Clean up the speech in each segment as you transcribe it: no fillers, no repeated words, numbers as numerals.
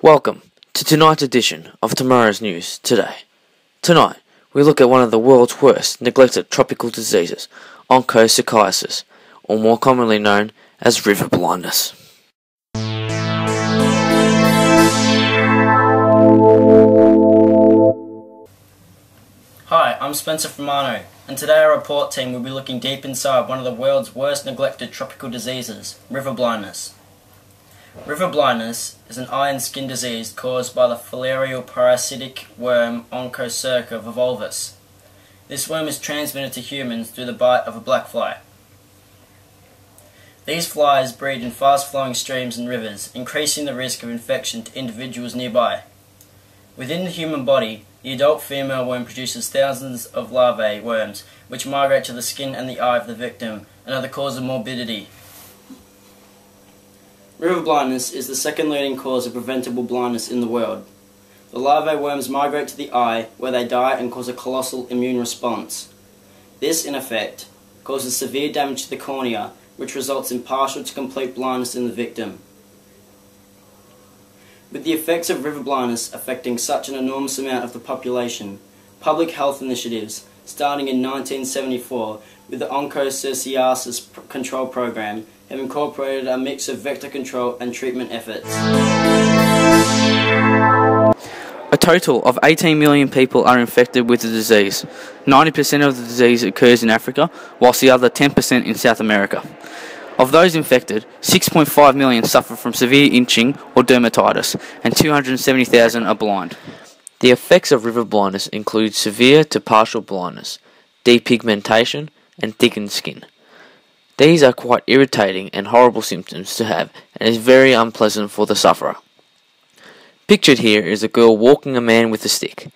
Welcome to tonight's edition of Tomorrow's News Today. Tonight, we look at one of the world's worst neglected tropical diseases, onchocerciasis, or more commonly known as river blindness. Hi, I'm Spencer from Ivanhoe, and today our report team will be looking deep inside one of the world's worst neglected tropical diseases, river blindness. River blindness is an eye and skin disease caused by the filarial parasitic worm Onchocerca volvulus. This worm is transmitted to humans through the bite of a black fly. These flies breed in fast-flowing streams and rivers, increasing the risk of infection to individuals nearby. Within the human body, the adult female worm produces thousands of larvae worms, which migrate to the skin and the eye of the victim and are the cause of morbidity. River blindness is the second leading cause of preventable blindness in the world. The larvae worms migrate to the eye, where they die and cause a colossal immune response. This, in effect, causes severe damage to the cornea, which results in partial to complete blindness in the victim. With the effects of river blindness affecting such an enormous amount of the population, public health initiatives, starting in 1974 with the Onchocerciasis Control Program, have incorporated a mix of vector control and treatment efforts. A total of 18 million people are infected with the disease. 90% of the disease occurs in Africa, whilst the other 10% in South America. Of those infected, 6.5 million suffer from severe itching or dermatitis, and 270,000 are blind. The effects of river blindness include severe to partial blindness, depigmentation, and thickened skin. These are quite irritating and horrible symptoms to have, and is very unpleasant for the sufferer. Pictured here is a girl walking a man with a stick.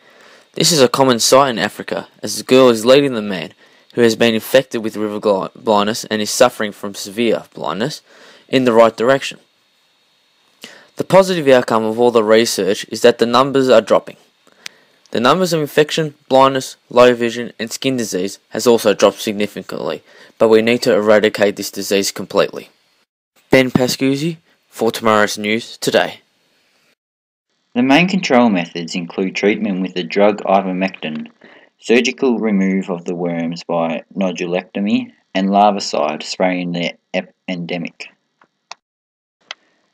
This is a common sight in Africa, as the girl is leading the man, who has been infected with river blindness and is suffering from severe blindness, in the right direction. The positive outcome of all the research is that the numbers are dropping. The numbers of infection, blindness, low vision and skin disease has also dropped significantly, but we need to eradicate this disease completely. Ben Pascuzzi for Tomorrow's News Today. The main control methods include treatment with the drug ivermectin, surgical removal of the worms by nodulectomy, and larvicide spray in the endemic.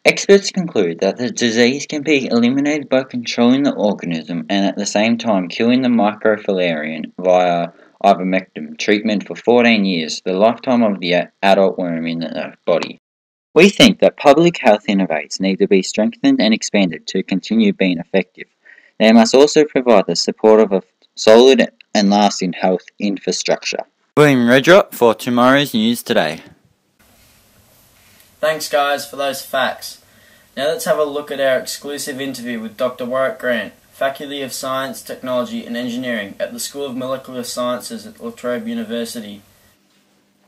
Experts conclude that the disease can be eliminated by controlling the organism and at the same time killing the microfilarian via ivermectin treatment for 14 years, the lifetime of the adult worm in the body. We think that public health innovations need to be strengthened and expanded to continue being effective. They must also provide the support of a solid and lasting health infrastructure. William Redrop for Tomorrow's News Today. Thanks guys for those facts. Now let's have a look at our exclusive interview with Dr. Warwick Grant, Faculty of Science, Technology and Engineering at the School of Molecular Sciences at La Trobe University.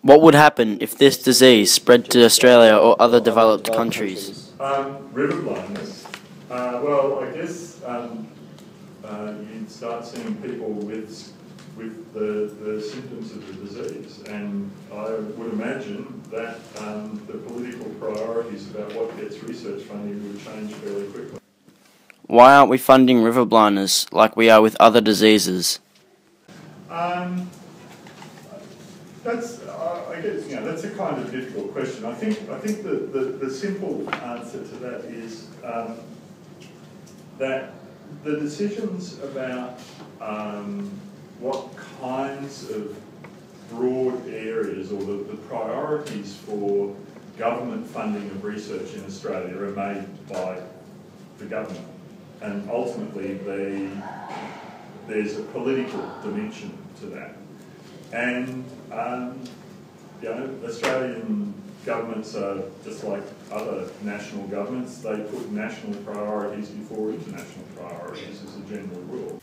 What would happen if this disease spread to Australia or other developed countries? River blindness. Well, I guess you'd start seeing people with the symptoms of the disease, and I would imagine that the political priorities about what gets research funding would change fairly quickly. Why aren't we funding river blindness like we are with other diseases? That's a kind of difficult question. I think the simple answer to that is that the decisions about what kinds of broad areas or the priorities for government funding of research in Australia are made by the government, and ultimately there's a political dimension to that. And Australian governments are just like other national governments. They put national priorities before international priorities as a general rule.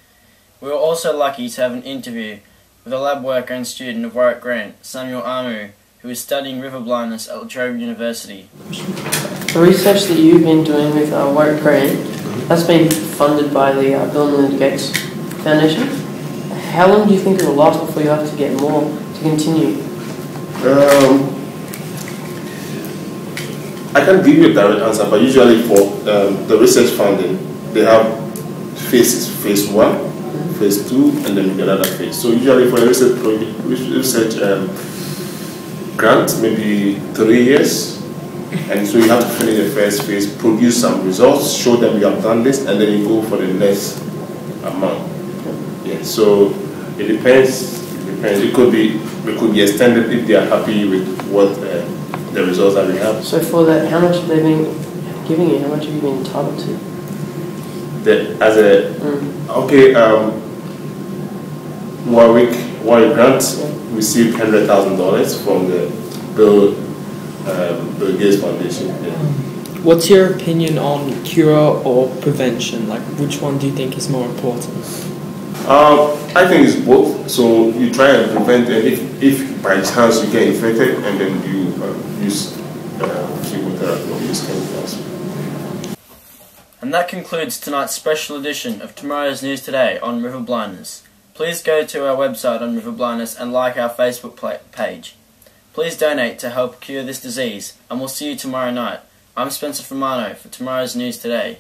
We were also lucky to have an interview with a lab worker and student of Warwick Grant, Samuel Amu, who is studying river blindness at La Trobe University. The research that you've been doing with Warwick Grant, that's been funded by the Bill and Melinda Gates Foundation. How long do you think it will last before you have to get more to continue? I can't give you a direct answer, but usually for the research funding, they have phases: phase 1, phase 2, and then another phase. So usually for a research project, research grant, maybe 3 years. And so you have to finish the first phase, produce some results, show them you have done this, and then you go for the next amount. Yeah, so it depends. It could be extended if they are happy with what the results that we have. So for that, how much have they been giving you? How much have you been entitled to? Warwick Grant received $100,000 from the Bill Gates Foundation. Yeah. What's your opinion on cure or prevention? Like, which one do you think is more important? I think it's both. So you try and prevent it if by chance you get infected, and then you use chemotherapy or use chemicals. And that concludes tonight's special edition of Tomorrow's News Today on River Blindness. Please go to our website on River Blindness and like our Facebook page. Please donate to help cure this disease, and we'll see you tomorrow night. I'm Spencer from Ivanhoe for Tomorrow's News Today.